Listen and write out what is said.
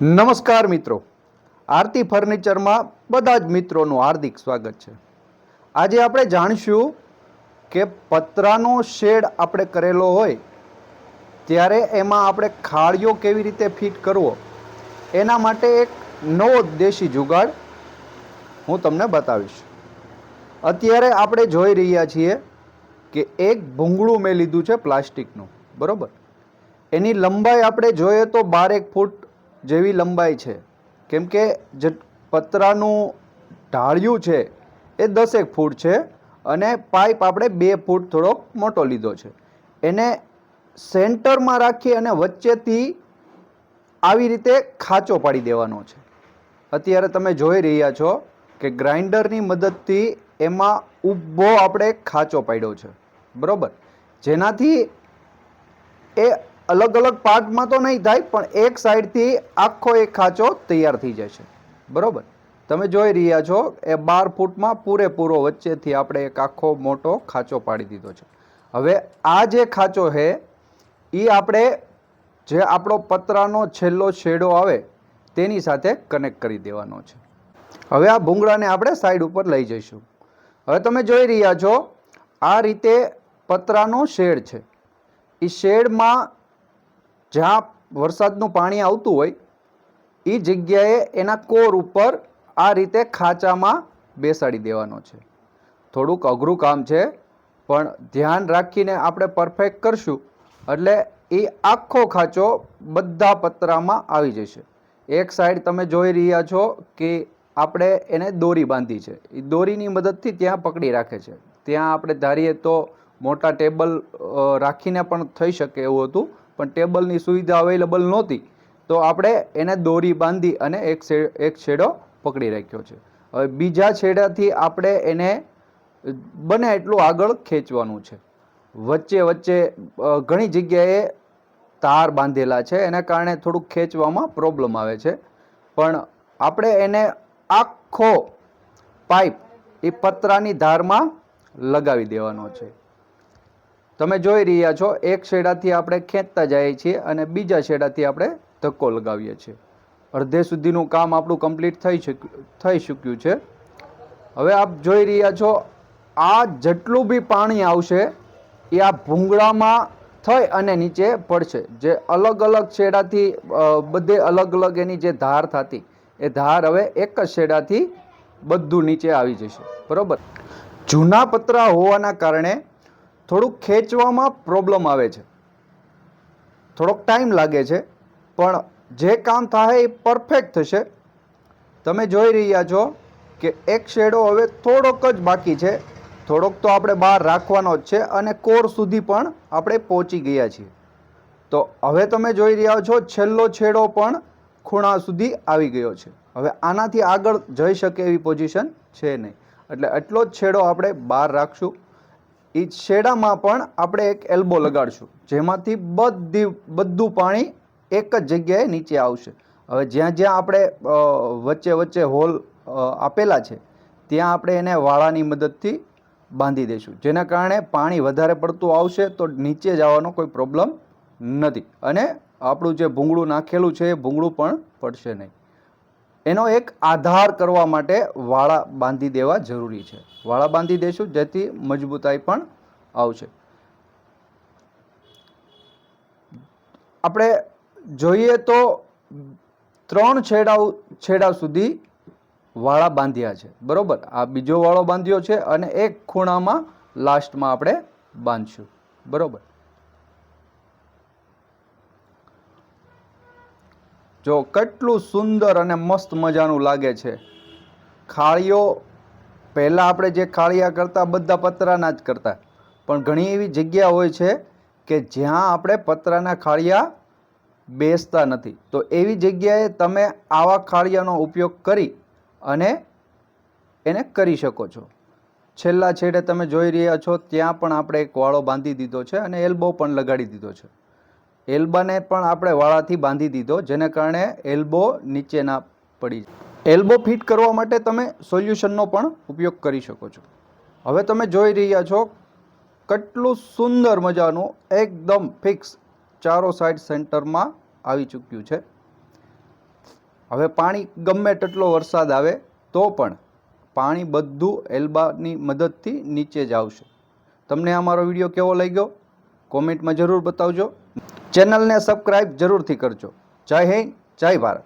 નમસ્કાર મિત્રો, આરતી ફર્નિચરમાં બધા જ મિત્રોનું હાર્દિક સ્વાગત છે। આજે આપણે જાણીશું કે પતરાનો શેડ આપણે કરેલો હોય ત્યારે એમાં આપણે ખાળીઓ કેવી રીતે ફિટ કરવો, એના માટે એક નવો દેશી જુગાડ હું તમને બતાવીશ। અત્યારે આપણે જોઈ રહ્યા છીએ કે એક ભૂંગળું મેં લીધું છે પ્લાસ્ટિકનું, બરોબર। એની લંબાઈ આપણે જોઈએ તો 12 ફૂટ જેવી લંબાઈ છે, કેમ કે જે પતરાનું ઢાળિયું છે એ 10 ફૂટ છે અને પાઇપ આપણે 2 ફૂટ થોડોક મોટો લીધો છે। એને સેન્ટરમાં રાખી અને વચ્ચેથી આવી રીતે ખાંચો પાડી દેવાનો છે। અત્યારે તમે જોઈ રહ્યા છો કે ગ્રાઇન્ડરની મદદથી એમાં ઊભો આપણે ખાંચો પાડ્યો છે, બરાબર। જેનાથી એ અલગ અલગ પાર્ટમાં તો નહીં થાય, પણ એક સાઈડથી આખો એક ખાંચો તૈયાર થઈ જશે, બરાબર। તમે જોઈ રહ્યા છો એ 12 ફૂટમાં પૂરેપૂરો વચ્ચેથી આપણે એક આખો મોટો ખાંચો પાડી દીધો છે। હવે આ જે ખાંચો છે એ આપણે જે આપણો પતરાનો છેલ્લો છેડો આવે તેની સાથે કનેક્ટ કરી દેવાનો છે। હવે આ ભૂંગળાને આપણે સાઈડ ઉપર લઈ જઈશું। હવે તમે જોઈ રહ્યા છો આ રીતે પતરાનો શેડ છે। એ શેડમાં જ્યાં વરસાદનું પાણી આવતું હોય એ જગ્યાએ એના કોર ઉપર આ રીતે ખાંચામાં બેસાડી દેવાનો છે। થોડુંક અઘરું કામ છે, પણ ધ્યાન રાખીને આપણે પરફેક્ટ કરશું એટલે એ આખો ખાંચો બધા પતરામાં આવી જશે। એક સાઈડ તમે જોઈ રહ્યા છો કે આપણે એને દોરી બાંધી છે, એ દોરીની મદદથી ત્યાં પકડી રાખે છે। ત્યાં આપણે ધારીએ તો મોટા ટેબલ રાખીને પણ થઈ શકે એવું હતું, પણ ટેબલની સુવિધા અવેલેબલ નહોતી, તો આપણે એને દોરી બાંધી અને એક છેડો પકડી રાખ્યો છે। હવે બીજા છેડાથી આપણે એને બને એટલું આગળ ખેંચવાનું છે। વચ્ચે વચ્ચે ઘણી જગ્યાએ તાર બાંધેલા છે, એના કારણે થોડુંક ખેંચવામાં પ્રોબ્લેમ આવે છે, પણ આપણે એને આખો પાઇપ એ પતરાની ધારમાં લગાવી દેવાનો છે। તમે જોઈ રહ્યા છો એક છેડાથી આપણે ખેંચતા જઈએ છીએ અને બીજા છેડાથી આપણે ધક્કો લગાવીએ છીએ। અડધે સુધીનું કામ આપણું કમ્પ્લીટ થઈ ચૂક્યું છે। હવે આપ જોઈ રહ્યા છો આ જેટલું બી પાણી આવશે એ આ ભૂંગળામાં થઈ અને નીચે પડશે। જે અલગ અલગ છેડાથી બધે અલગ અલગ એની જે ધાર થતી એ ધાર હવે એક જ છેડાથી બધું નીચે આવી જશે, બરાબર। જૂના પતરા હોવાના કારણે થોડુંક ખેંચવામાં પ્રોબ્લેમ આવે છે, થોડોક ટાઈમ લાગે છે, પણ જે કામ થાય એ પરફેક્ટ થશે। તમે જોઈ રહ્યા છો કે એક શેડો હવે થોડોક જ બાકી છે, થોડોક તો આપણે બહાર રાખવાનો જ છે અને કોર સુધી પણ આપણે પહોંચી ગયા છીએ। તો હવે તમે જોઈ રહ્યા છો છેલ્લો છેડો પણ ખૂણા સુધી આવી ગયો છે। હવે આનાથી આગળ જઈ શકે એવી પોઝિશન છે નહીં, એટલે એટલો જ છેડો આપણે બહાર રાખશું। એ છેડામાં પણ આપણે એક એલ્બો લગાડશું, જેમાંથી બધું પાણી એક જ જગ્યાએ નીચે આવશે। હવે જ્યાં જ્યાં આપણે વચ્ચે વચ્ચે હોલ આપેલા છે ત્યાં આપણે એને વાળાની મદદથી બાંધી દઈશું, જેના કારણે પાણી વધારે પડતું આવશે તો નીચે જવાનો કોઈ પ્રોબ્લેમ નથી અને આપણું જે ભૂંગળું નાખેલું છે એ ભૂંગળું પણ પડશે નહીં। એનો એક આધાર કરવા માટે વાળા બાંધી દેવા જરૂરી છે। વાળા બાંધી દઈશું જેથી મજબૂતાઈ પણ આવશે। આપણે જોઈએ તો 3 છેડા સુધી વાળા બાંધ્યા છે, બરોબર। આ બીજો વાળો બાંધ્યો છે અને એક ખૂણામાં લાસ્ટમાં આપણે બાંધશું, બરોબર। જો કેટલું સુંદર અને મસ્ત મજાનું લાગે છે। ખાળીઓ પહેલાં આપણે જે ખાળિયા કરતા બધા પતરાના જ કરતા, પણ ઘણી એવી જગ્યા હોય છે કે જ્યાં આપણે પતરાના ખાળિયા બેસતા નથી, તો એવી જગ્યાએ તમે આવા ખાળિયાનો ઉપયોગ કરી અને એને કરી શકો છો। છેલ્લા છેડે તમે જોઈ રહ્યા છો ત્યાં પણ આપણે એક વાળો બાંધી દીધો છે અને એલ્બો પણ લગાડી દીધો છે। એલ્બાને પણ આપણે વાળાથી બાંધી દીધો, જેને કારણે એલ્બો નીચે ના પડી જાય। એલ્બો ફિટ કરવા માટે તમે સોલ્યુશનનો પણ ઉપયોગ કરી શકો છો। હવે તમે જોઈ રહ્યા છો કેટલું સુંદર મજાનું એકદમ ફિક્સ ચારો સાઈડ સેન્ટરમાં આવી ચૂક્યું છે। હવે પાણી ગમે તેટલો વરસાદ આવે તો પણ પાણી બધું એલ્બાની મદદથી નીચે જ આવશે. તમને અમારો વિડીયો કેવો લાગ્યો કોમેન્ટમાં જરૂર બતાવજો. ચેનલને સબસ્ક્રાઈબ જરૂરથી કરજો. જય હિન્દ, જય ભારત.